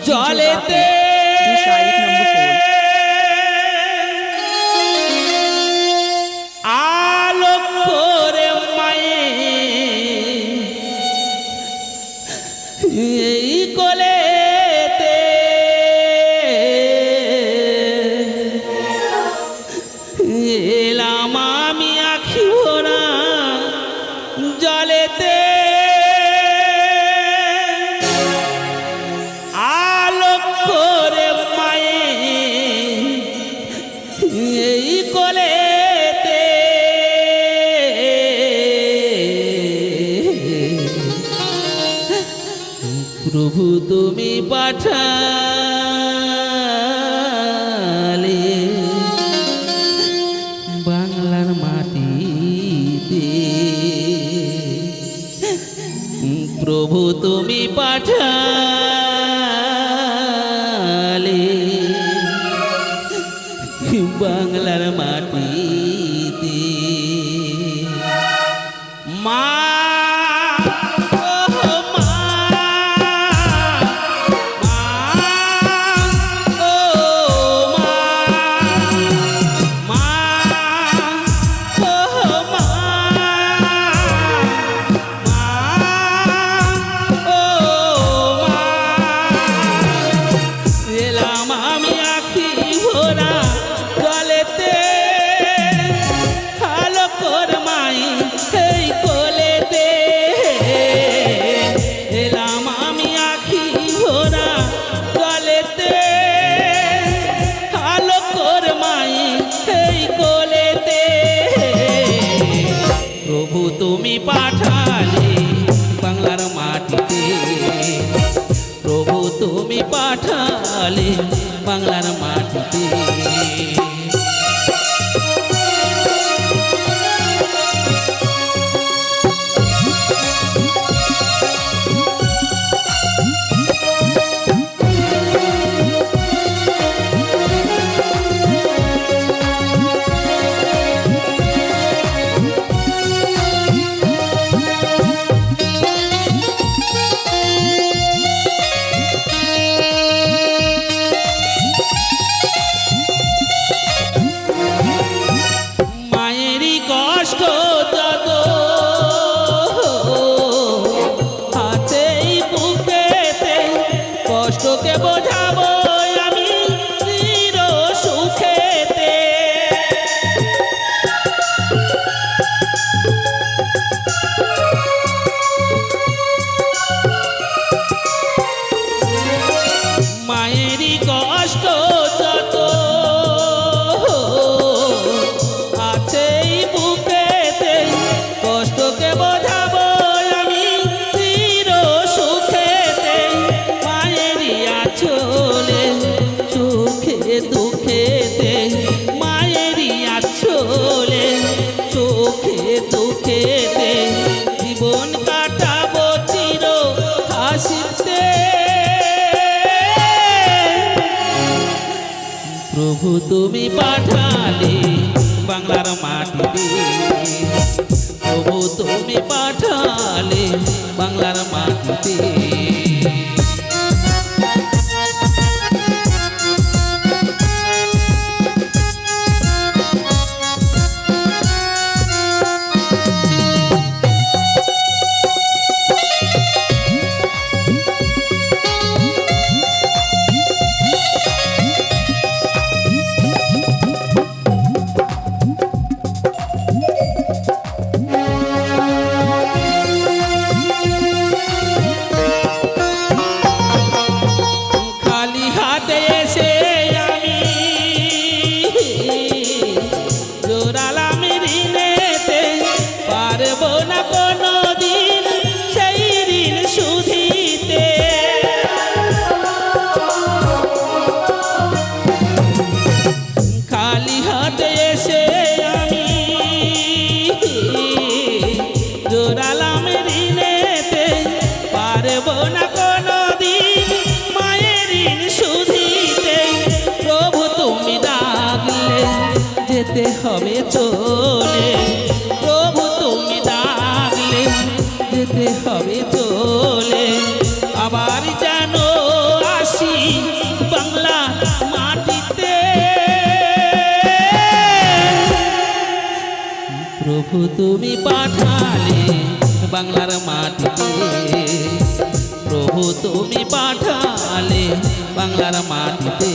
জলেতে আলো করে মায়ে এই কোলেতে এলাম আমি আখি ভরা জলেতে আলো করে মায়ে এই কোলেতে প্রভু তুমি পাঠালে বাংলার মাটিতে প্রভু তুমি পাঠালে বাংলার মাটিতে মা তুমি পাঠালে বাংলার মাটিতে প্রভু তুমি পাঠালে বাংলার মাটিতে কষ্টকে বোঝাবো আমি চির সুখেতে মায়েরই কষ্ট যত আছে বুকেতে কষ্টকে বোঝাবো আমি চির সুখেতে চলে চোখে দুঃখেতে মায়েরই আছলে চোখে দুঃখেতে জীবন কাটাবো চির হাসিতে প্রভু তুমি পাঠালে বাংলার মাটিতে প্রভু তুমি পাঠালে বাংলার মাটিতে যেতে হবে চলে, প্রভু তুমি ডাকলে যেতে হবে চলে, আবার যেন আসি তুমি পাঠালে বাংলার মাটিতে, প্রভু তুমি পাঠালে বাংলার মাটিতে।